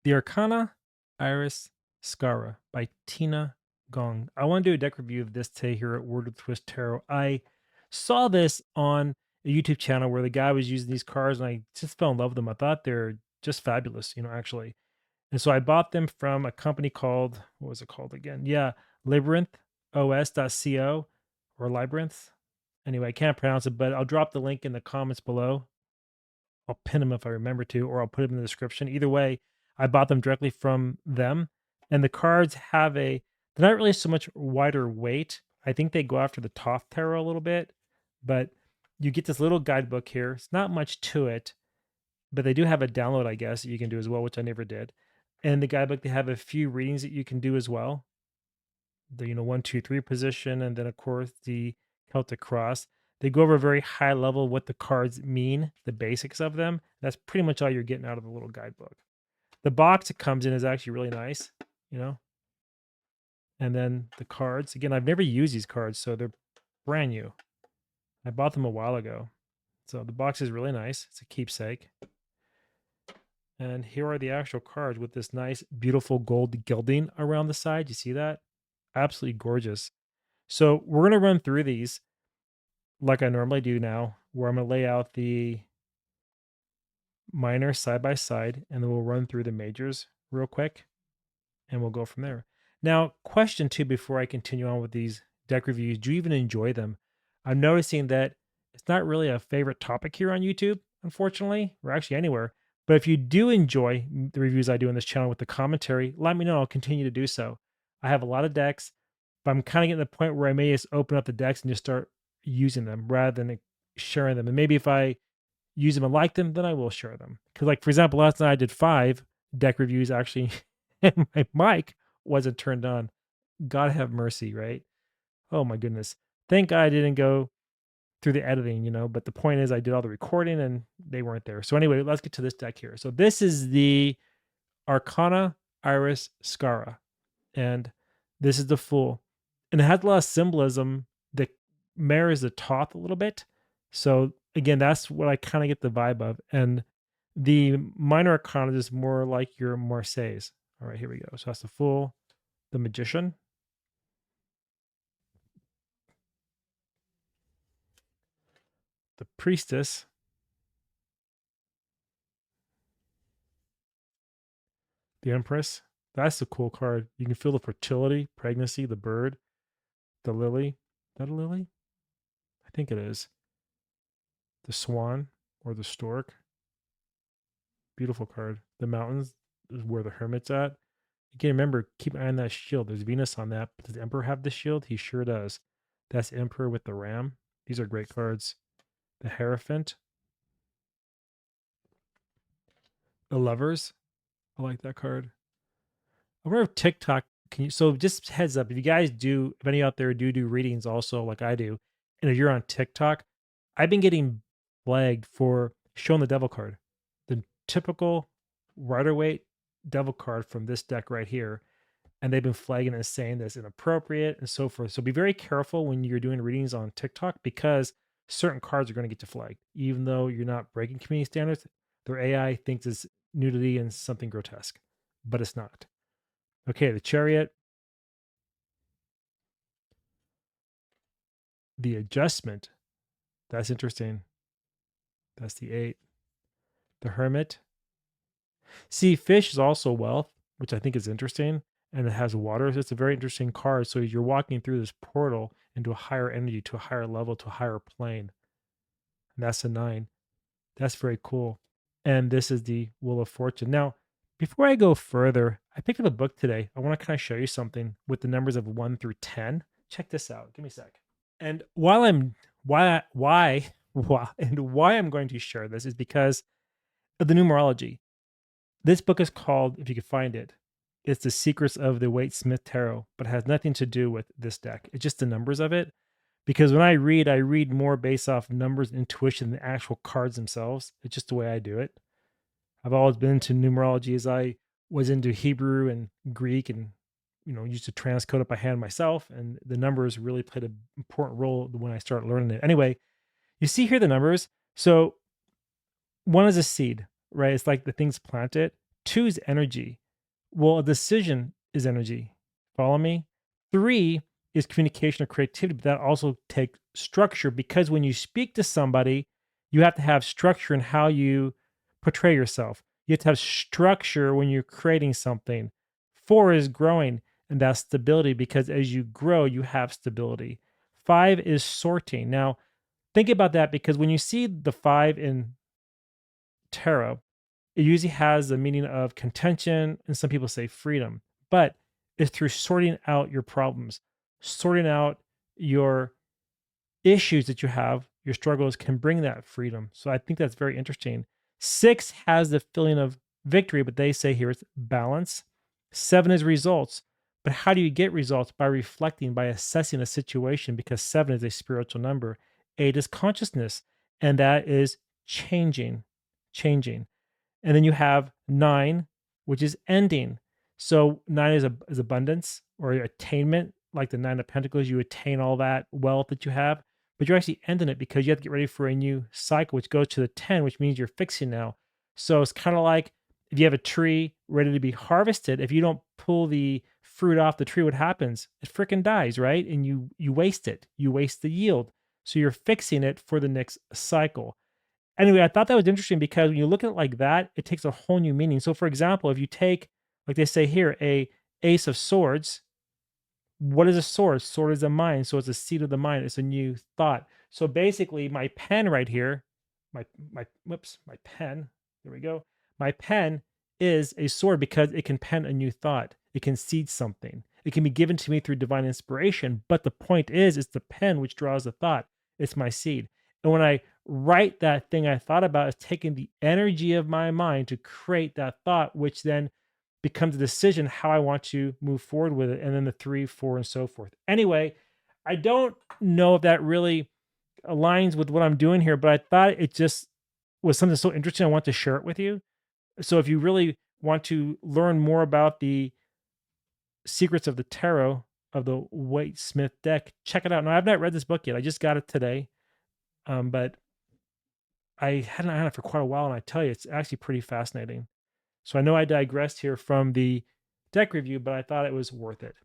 The Arcana Iris Sacra by Tina Gong. I want to do a deck review of this today here at Word with Twist Tarot. I saw this on a YouTube channel where the guy was using these cards and I just fell in love with them. I thought they're just fabulous, actually. And so I bought them from a company called, what was it called again? Yeah, labyrinthos.co or Labyrinth. Anyway, I can't pronounce it, but I'll drop the link in the comments below. I'll pin them if I remember to, or I'll put them in the description. Either way, I bought them directly from them. And the cards they're not really so much wider weight. I think they go after the Thoth Tarot a little bit, but you get this little guidebook here. It's not much to it, but they do have a download, I guess, that you can do as well, which I never did. And the guidebook, they have a few readings that you can do as well. The 1, 2, 3 position, and then of course the Celtic cross. They go over a very high level what the cards mean, the basics of them. That's pretty much all you're getting out of the little guidebook. The box it comes in is actually really nice, you know. And then the cards. Again, I've never used these cards, so they're brand new. I bought them a while ago. So the box is really nice. It's a keepsake. And here are the actual cards with this nice, beautiful gold gilding around the side. You see that? Absolutely gorgeous. So we're going to run through these like I normally do now, where I'm going to lay out the minor side by side, and then we'll run through the majors real quick, and we'll go from there. Now, question 2 before I continue on with these deck reviews, do you even enjoy them? I'm noticing that it's not really a favorite topic here on YouTube, unfortunately, or actually anywhere. But if you do enjoy the reviews I do on this channel with the commentary, let me know. I'll continue to do so. I have a lot of decks, but I'm kind of getting to the point where I may just open up the decks and just start using them rather than sharing them. And maybe if I use them and like them, then I will share them. Because, like, for example, last night I did 5 deck reviews actually, and my mic wasn't turned on. God have mercy, right? Oh my goodness. Thank God I didn't go through the editing, but the point is I did all the recording and they weren't there. So anyway, let's get to this deck here. So this is the Arcana Iris Sacra, and this is the Fool. And it has a lot of symbolism that mirrors the Thoth a little bit. So again, that's what I kind of get the vibe of. And the minor arcana is more like your Marseilles. All right, here we go. So that's the Fool, the Magician, the Priestess, the Empress. That's a cool card. You can feel the fertility, pregnancy, the bird, the lily. Is that a lily? I think it is. The swan or the stork. Beautiful card. The mountains is where the hermit's at. Again, remember, keep an eye on that shield. There's Venus on that. Does the Emperor have the shield? He sure does. That's Emperor with the ram. These are great cards. The Hierophant. The Lovers. I like that card. I wonder if TikTok can you, so just heads up, if you guys do, if any out there do readings also like I do, and if you're on TikTok, I've been getting flagged for showing the devil card. The typical Rider-Waite devil card from this deck right here. And they've been flagging and saying that's inappropriate and so forth. So be very careful when you're doing readings on TikTok because certain cards are going to get you flagged. Even though you're not breaking community standards, their AI thinks it's nudity and something grotesque, but it's not. Okay, the Chariot, the Adjustment. That's interesting. That's the 8. The Hermit. See, Fish is also wealth, which I think is interesting, and it has water. So it's a very interesting card. So you're walking through this portal into a higher energy, to a higher level, to a higher plane. And that's a 9. That's very cool. And this is the Wheel of Fortune. Now, before I go further, I picked up a book today. I want to kind of show you something with the numbers of 1 through 10. Check this out. Give me a sec. And why I'm going to share this is because of the numerology. This book is called, if you can find it, it's The Secrets of the Waite-Smith Tarot, but it has nothing to do with this deck. It's just the numbers of it. Because when I read more based off numbers and intuition than actual cards themselves. It's just the way I do it. I've always been into numerology as I was into Hebrew and Greek and, used to transcode it by hand myself. And the numbers really played an important role when I started learning it. Anyway, you see here the numbers. So 1 is a seed, right? It's like the thing's planted. 2 is energy. Well, a decision is energy. Follow me? 3 is communication or creativity, but that also takes structure because when you speak to somebody, you have to have structure in how you portray yourself. You have to have structure when you're creating something. 4 is growing, and that's stability because as you grow, you have stability. 5 is sorting. Now, think about that because when you see the 5 in tarot, it usually has the meaning of contention, and some people say freedom, but it's through sorting out your problems, sorting out your issues that you have, your struggles can bring that freedom. So I think that's very interesting. 6 has the feeling of victory, but they say here it's balance. 7 is results. But how do you get results? By reflecting, by assessing a situation, because 7 is a spiritual number. 8 is consciousness, and that is changing, changing. And then you have 9, which is ending. So 9 is abundance or attainment, like the 9 of Pentacles. You attain all that wealth that you have, but you're actually ending it because you have to get ready for a new cycle, which goes to the 10, which means you're fixing now. So it's kind of like if you have a tree ready to be harvested, if you don't pull the fruit off the tree, what happens? It freaking dies, right? And you waste it. You waste the yield. So you're fixing it for the next cycle. Anyway, I thought that was interesting because when you look at it like that, it takes a whole new meaning. So, for example, if you take, like they say here, a ace of swords, what is a sword? Sword is a mind, so it's a seed of the mind. It's a new thought. So basically, my pen right here, my pen. There we go. My pen is a sword because it can pen a new thought. It can seed something. It can be given to me through divine inspiration. But the point is, it's the pen which draws the thought. It's my seed. And when I write that thing I thought about, it's taking the energy of my mind to create that thought, which then becomes a decision how I want to move forward with it. And then the 3, 4, and so forth. Anyway, I don't know if that really aligns with what I'm doing here, but I thought it just was something so interesting. I want to share it with you. So if you really want to learn more about the secrets of the tarot of the Waite Smith deck, check it out. Now, I've not read this book yet. I just got it today. But I hadn't had it for quite a while, and I tell you, it's actually pretty fascinating. So I know I digressed here from the deck review, but I thought it was worth it.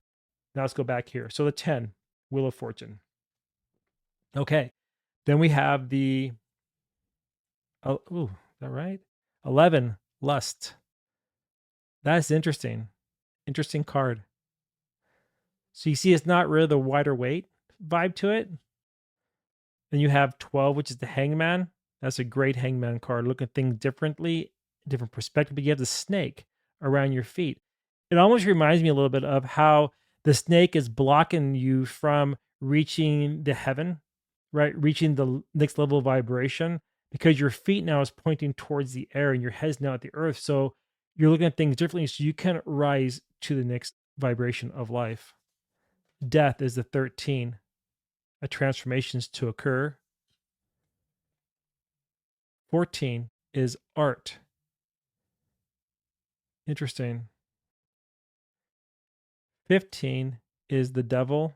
Now let's go back here. So the 10, Wheel of Fortune. Okay. Then we have the, is that right? 11, Lust. That's interesting. Interesting card. So you see, it's not really the wider weight vibe to it. Then you have 12, which is the Hangman. That's a great Hangman card. Look at things differently, different perspective, but you have the snake around your feet. It almost reminds me a little bit of how the snake is blocking you from reaching the heaven, right? Reaching the next level of vibration because your feet now is pointing towards the air and your head's now at the earth. So you're looking at things differently so you can rise to the next vibration of life. Death is the 13. A transformations to occur. 14 is art. Interesting. 15 is the devil.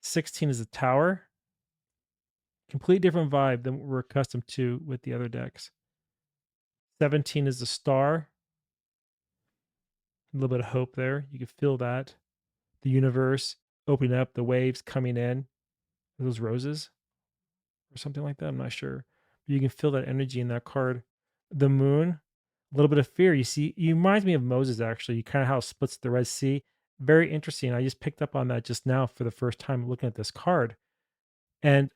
16 is the tower. Complete different vibe than what we're accustomed to with the other decks. 17 is the star. A little bit of hope there. You can feel that. The universe opening up, the waves coming in. Are those roses or something like that? I'm not sure. But you can feel that energy in that card. The moon, a little bit of fear. You see, it reminds me of Moses, actually. You kind of how it splits the Red Sea. Very interesting. I just picked up on that just now for the first time looking at this card. And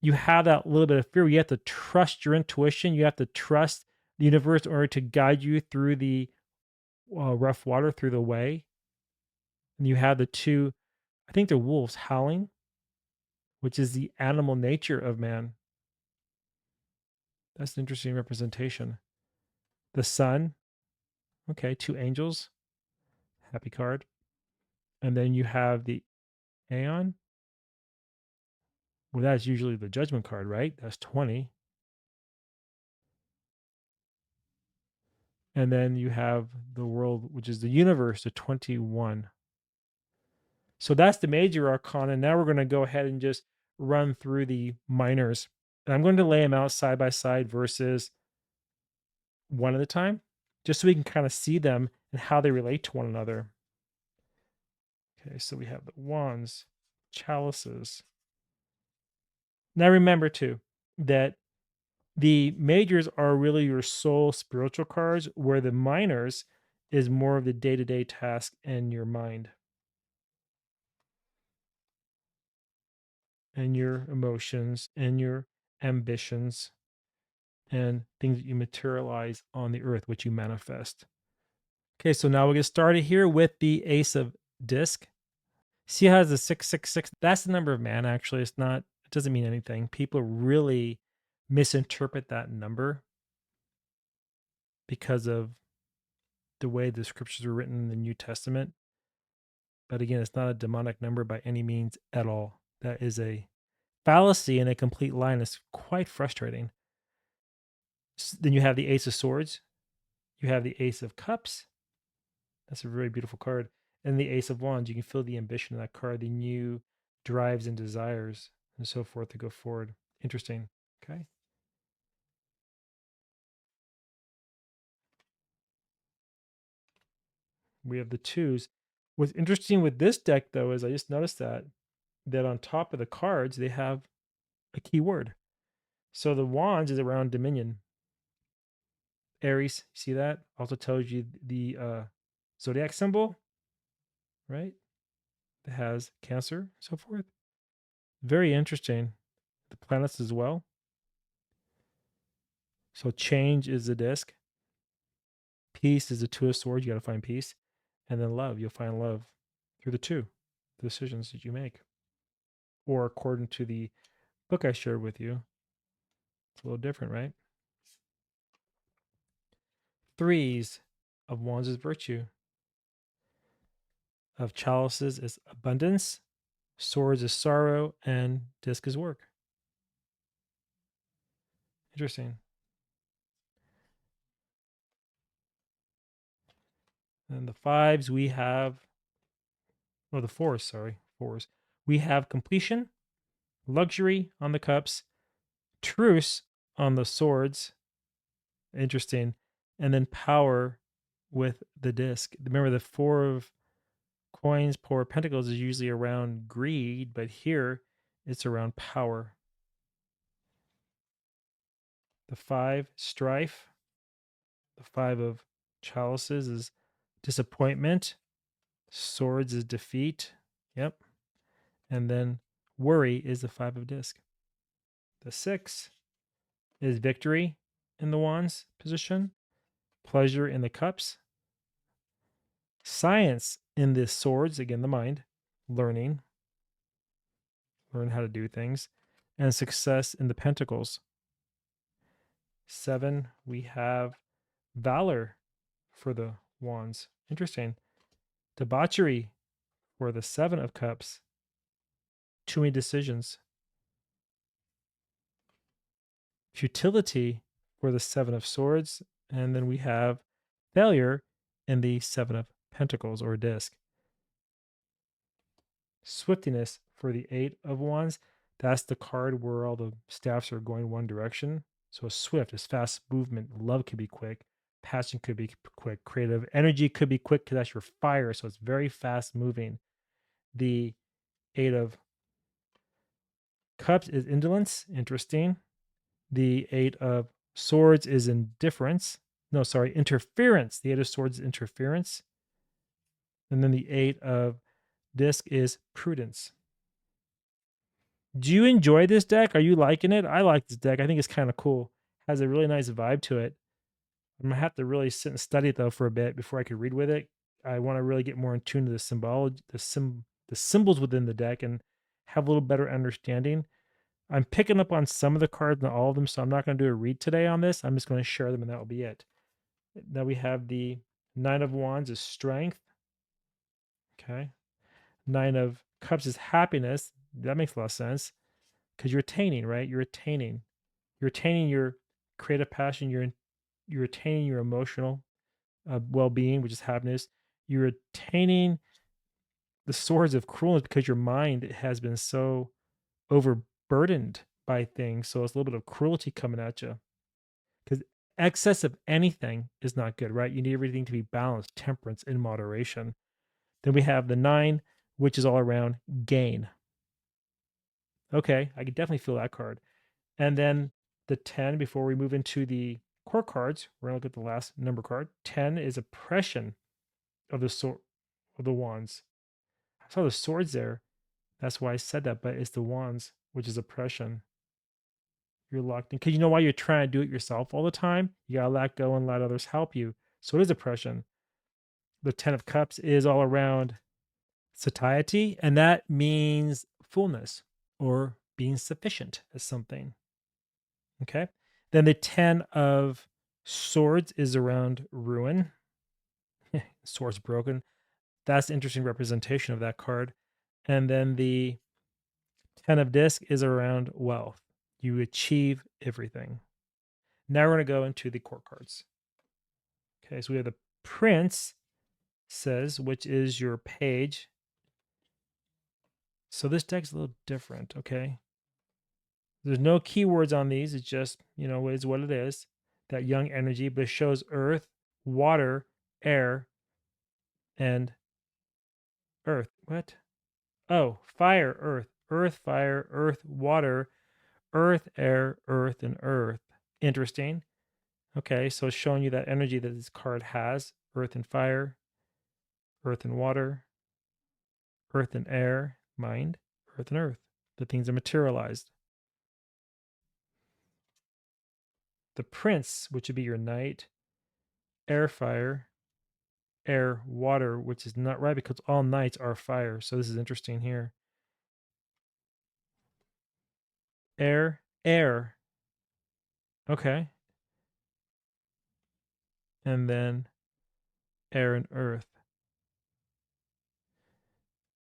you have that little bit of fear. You have to trust your intuition. You have to trust the universe in order to guide you through the rough water, through the way. And you have the 2, I think they're wolves howling, which is the animal nature of man. That's an interesting representation. The sun, okay, 2 angels, happy card. And then you have the Aeon. Well, that's usually the judgment card, right? That's 20. And then you have the world, which is the universe, the 21. So that's the major arcana. Now we're going to go ahead and just run through the minors. And I'm going to lay them out side by side versus one at a time, just so we can kind of see them and how they relate to one another. Okay, so we have the wands, chalices. Now remember too that the majors are really your soul spiritual cards, where the minors is more of the day-to-day task and your mind and your emotions and your ambitions and things that you materialize on the earth, which you manifest. Okay, so now we'll get started here with the Ace of Disc. See how it has the 666? That's the number of man, actually. It's not, it doesn't mean anything. People really misinterpret that number because of the way the scriptures were written in the New Testament. But again, it's not a demonic number by any means at all. That is a fallacy and a complete lie, and it's quite frustrating. Then you have the Ace of Swords. You have the Ace of Cups. That's a very beautiful card. And the Ace of Wands. You can feel the ambition of that card, the new drives and desires, and so forth to go forward. Interesting. Okay. We have the twos. What's interesting with this deck, though, is I just noticed that on top of the cards they have a keyword. So the wands is around dominion. Aries, see that? Also tells you the zodiac symbol, right? That has Cancer, so forth. Very interesting. The planets as well. So change is the disc. Peace is the two of swords. You got to find peace. And then love, you'll find love through the two decisions that you make. Or according to the book I shared with you, it's a little different, right? Threes of wands is virtue. Of chalices is abundance. Swords is sorrow. And disc is work. Interesting. And the fives we have, or the fours, sorry, fours. We have completion, luxury on the cups, truce on the swords. Interesting. And then power with the disc. Remember, the four of coins, four of pentacles is usually around greed, but here it's around power. The five, strife. The five of chalices is disappointment. Swords is defeat. Yep. And then worry is the five of disc. The six is victory in the wands position, pleasure in the cups, science in the swords, again, the mind, learn how to do things, and success in the pentacles. 7, we have valor for the wands. Interesting. Debauchery for the 7 of cups. Too many decisions. Futility for the 7 of swords. And then we have failure in the 7 of pentacles or disc. Swiftiness for the 8 of wands. That's the card where all the staffs are going one direction. So swift is fast movement. Love could be quick. Passion could be quick. Creative energy could be quick because that's your fire. So it's very fast moving. The 8 of cups is indolence. Interesting. The 8 of swords is indifference. No, sorry, interference. The 8 of swords is interference. And then the 8 of disc is prudence. Do you enjoy this deck? Are you liking it? I like this deck. I think it's kind of cool. Has a really nice vibe to it. I'm gonna have to really sit and study it though for a bit before I could read with it. I want to really get more in tune to the symbology, the symbols within the deck, and have a little better understanding. I'm picking up on some of the cards, not all of them, so I'm not going to do a read today on this. I'm just going to share them, and that will be it. Now we have the 9 of wands is strength. Okay. 9 of cups is happiness. That makes a lot of sense because you're attaining, right? You're attaining your creative passion. You're attaining your emotional well-being, which is happiness. You're attaining the swords of cruelness because your mind has been so overburdened by things. So it's a little bit of cruelty coming at you because excess of anything is not good, right? You need everything to be balanced, temperance in moderation. Then we have the 9, which is all around gain. Okay, I can definitely feel that card. And then the 10, before we move into the core cards, we're going to look at the last number card. 10 is oppression of the sword of the wands. I saw the swords there. That's why I said that, but it's the wands, which is oppression. You're locked in because you know why you're trying to do it yourself all the time. You gotta let go and let others help you. So it is oppression. The 10 of Cups is all around satiety, and that means fullness or being sufficient as something. Okay. Then the 10 of Swords is around ruin. Swords broken. That's an interesting representation of that card. And then the 10 of Disc is around wealth. You achieve everything. Now we're going to go into the court cards. Okay, so we have the Prince says, which is your page. So this deck's a little different, okay? There's no keywords on these. It's just, it is what it is. That young energy, but it shows earth, water, air, and earth. What? Oh, fire, earth, earth, fire, earth, water, earth, air, earth, and earth. Interesting. Okay, so it's showing you that energy that this card has: earth and fire, earth and water, earth and air, mind, earth and earth. The things are materialized. The Prince, which would be your knight, air, fire, air, water, which is not right because all knights are fire. So this is interesting here. Air, air. Okay. And then air and earth.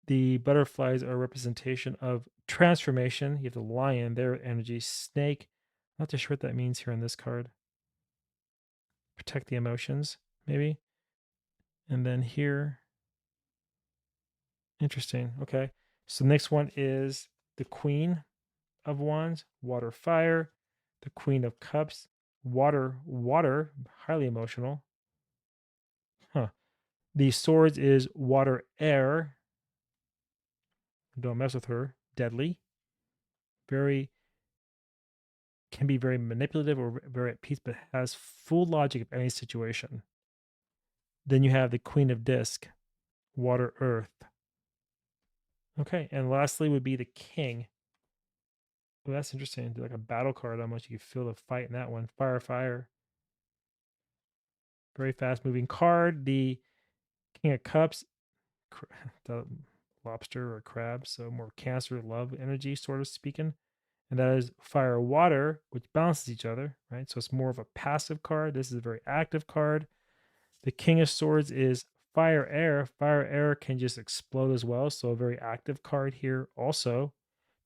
The butterflies are a representation of transformation. You have the lion, their energy, snake. I'm not too sure what that means here on this card. Protect the emotions, maybe. And then here, interesting. Okay. So the next one is the Queen of Wands, water, fire. The Queen of Cups, water, water, highly emotional. Huh. The Swords is water, air. Don't mess with her. Deadly. Very, can be very manipulative or very at peace, but has full logic of any situation. Then you have the Queen of Disc, water, earth. Okay. And lastly would be the King. Well, that's interesting. Like a battle card, how much you can feel the fight in that one. Fire, fire. Very fast moving card. The King of Cups, the lobster or crab, so more Cancer, love energy, sort of speaking. And that is fire, water, which balances each other, right? So it's more of a passive card. This is a very active card. The King of Swords is fire, air. Fire, air can just explode as well. So a very active card here also.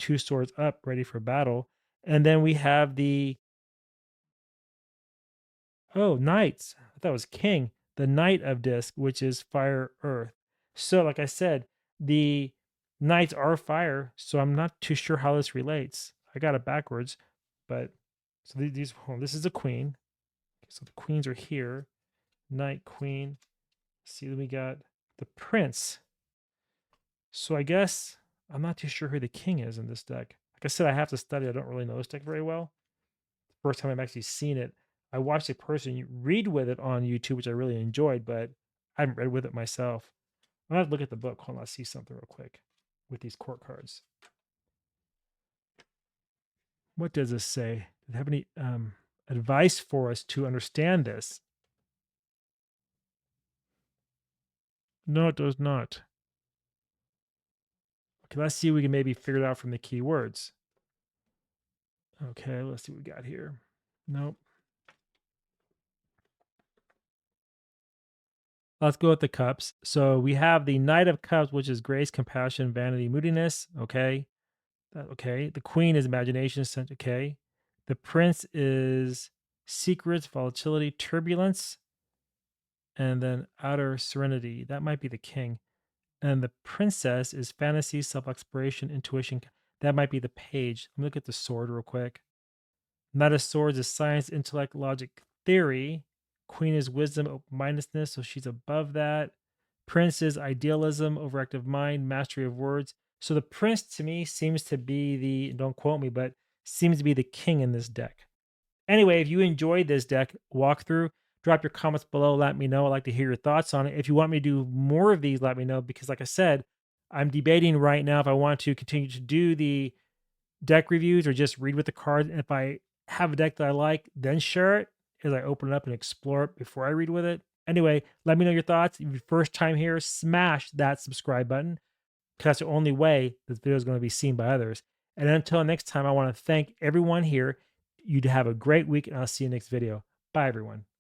2 swords up, ready for battle. And then we have the knights. I thought it was king. The Knight of Disc, which is fire, earth. So, like I said, the knights are fire. So I'm not too sure how this relates. I got it backwards, but so this is the queen. So the queens are here. Knight, queen. See, then we got the prince. So I guess I'm not too sure who the king is in this deck. Like I said, I have to study. I don't really know this deck very well. First time I've actually seen it. I watched a person read with it on YouTube, which I really enjoyed, but I haven't read with it myself. I'm gonna have to look at the book. Hold on, let's see something real quick with these court cards. What does this say? Do they have any advice for us to understand this? No, it does not. Okay, let's see if we can maybe figure it out from the keywords. Okay, let's see what we got here. Nope. Let's go with the cups. So we have the Knight of Cups, which is grace, compassion, vanity, moodiness. Okay. Okay. The Queen is imagination. Okay. The Prince is secrets, volatility, turbulence, and then outer serenity. That might be the King. And the Princess is fantasy, self exploration, intuition. That might be the Page. Let me look at the sword real quick. Knight of Swords is science, intellect, logic, theory. Queen is wisdom, open-mindedness, so she's above that. Prince is idealism, overactive mind, mastery of words. So the prince to me seems to be don't quote me, but seems to be the king in this deck. Anyway, if you enjoyed this deck walkthrough, drop your comments below. Let me know. I'd like to hear your thoughts on it. If you want me to do more of these, let me know because, like I said, I'm debating right now if I want to continue to do the deck reviews or just read with the cards. And if I have a deck that I like, then share it as I open it up and explore it before I read with it. Anyway, let me know your thoughts. If you're first time here, smash that subscribe button because that's the only way this video is going to be seen by others. And until next time, I want to thank everyone here. You have a great week, and I'll see you next video. Bye, everyone.